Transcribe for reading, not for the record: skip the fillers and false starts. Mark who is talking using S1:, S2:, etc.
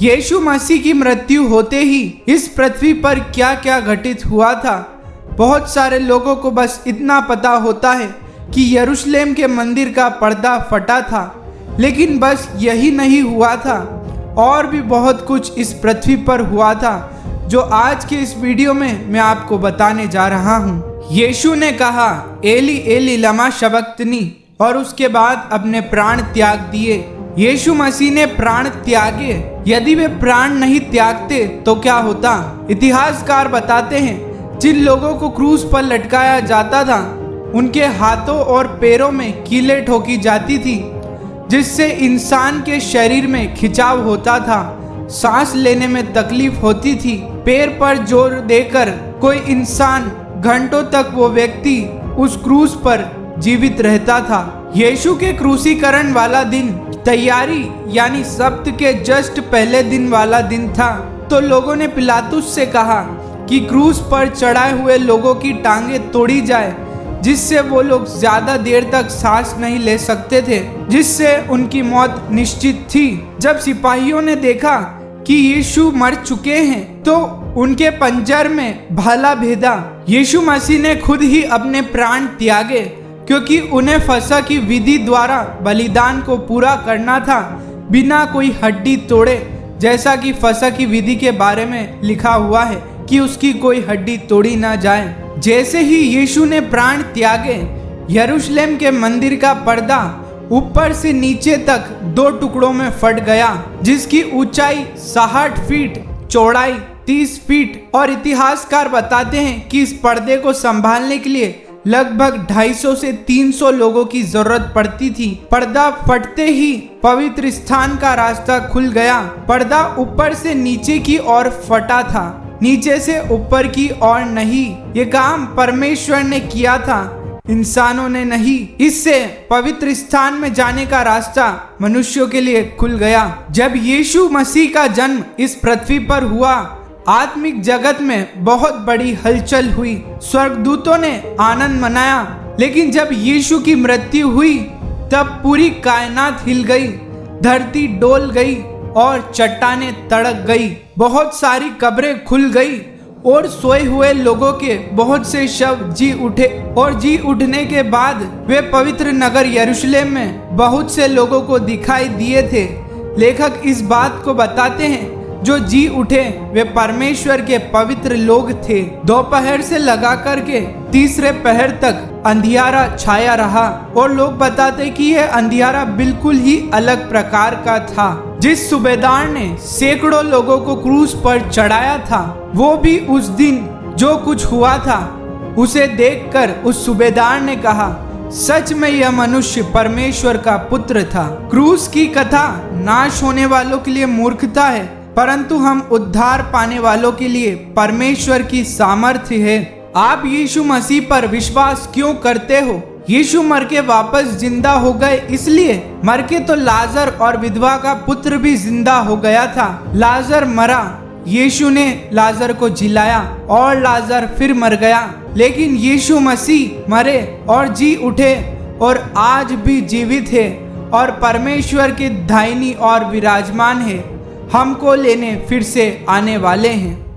S1: यीशु मसीह की मृत्यु होते ही इस पृथ्वी पर क्या क्या घटित हुआ था। बहुत सारे लोगों को बस इतना पता होता है कि यरूशलेम के मंदिर का पर्दा फटा था, लेकिन बस यही नहीं हुआ था, और भी बहुत कुछ इस पृथ्वी पर हुआ था जो आज के इस वीडियो में मैं आपको बताने जा रहा हूँ। यीशु ने कहा, एली एली लमा शबक्तनी, और उसके बाद अपने प्राण त्याग दिए। यीशु मसीह ने प्राण त्यागे। यदि वे प्राण नहीं त्यागते तो क्या होता? इतिहासकार बताते हैं, जिन लोगों को क्रूस पर लटकाया जाता था उनके हाथों और पैरों में कीलें ठोकी जाती थी, जिससे इंसान के शरीर में खिंचाव होता था, सांस लेने में तकलीफ होती थी। पैर पर जोर देकर कोई इंसान घंटों तक वो व्यक्ति उस क्रूस पर जीवित रहता था। यीशु के क्रूसीकरण वाला दिन तैयारी यानी सब्त के जस्ट पहले दिन वाला दिन था। तो लोगों ने पिलातुस से कहा कि क्रूस पर चढ़ाए हुए लोगों की टांगें तोड़ी जाए, जिससे वो लोग ज्यादा देर तक सांस नहीं ले सकते थे, जिससे उनकी मौत निश्चित थी। जब सिपाहियों ने देखा कि यीशु मर चुके हैं तो उनके पंजर में भाला भेदा। यीशु मसीह ने खुद ही अपने प्राण त्यागे, क्योंकि उन्हें फसह की विधि द्वारा बलिदान को पूरा करना था, बिना कोई हड्डी तोड़े, जैसा कि फसह की विधि के बारे में लिखा हुआ है कि उसकी कोई हड्डी तोड़ी ना जाए। जैसे ही यीशु ने प्राण त्यागे, यरूशलेम के मंदिर का पर्दा ऊपर से नीचे तक 2 टुकड़ों में फट गया, जिसकी ऊंचाई 60 फीट, चौड़ाई 30 फीट, और इतिहासकार बताते हैं कि इस पर्दे को संभालने के लिए लगभग 250 से 300 लोगों की जरूरत पड़ती थी। पर्दा फटते ही पवित्र स्थान का रास्ता खुल गया। पर्दा ऊपर से नीचे की ओर फटा था, नीचे से ऊपर की ओर नहीं। ये काम परमेश्वर ने किया था, इंसानों ने नहीं। इससे पवित्र स्थान में जाने का रास्ता मनुष्यों के लिए खुल गया। जब यीशु मसीह का जन्म इस पृथ्वी पर हुआ, आत्मिक जगत में बहुत बड़ी हलचल हुई। स्वर्गदूतों ने आनंद मनाया, लेकिन जब यीशु की मृत्यु हुई तब पूरी कायनात हिल गई, धरती डोल गई और चट्टानें तड़क गई। बहुत सारी कब्रें खुल गई और सोए हुए लोगों के बहुत से शव जी उठे, और जी उठने के बाद वे पवित्र नगर यरूशलेम में बहुत से लोगों को दिखाई दिए थे। लेखक इस बात को बताते हैं, जो जी उठे वे परमेश्वर के पवित्र लोग थे। दोपहर से लगा करके तीसरे पहर तक अंधियारा छाया रहा, और लोग बताते कि यह अंधियारा बिल्कुल ही अलग प्रकार का था। जिस सूबेदार ने सैकड़ों लोगों को क्रूस पर चढ़ाया था, वो भी उस दिन जो कुछ हुआ था उसे देखकर उस सूबेदार ने कहा, सच में यह मनुष्य परमेश्वर का पुत्र था। क्रूस की कथा नाश होने वालों के लिए मूर्खता है, परंतु हम उद्धार पाने वालों के लिए परमेश्वर की सामर्थ्य है। आप यीशु मसीह पर विश्वास क्यों करते हो? यीशु मर के वापस जिंदा हो गए, इसलिए मर के तो लाजर और विधवा का पुत्र भी जिंदा हो गया था। लाजर मरा, यीशु ने लाजर को जिलाया, और लाजर फिर मर गया, लेकिन यीशु मसीह मरे और जी उठे और आज भी जीवित है और परमेश्वर के दाहिनी ओर विराजमान है। हमको लेने फिर से आने वाले हैं।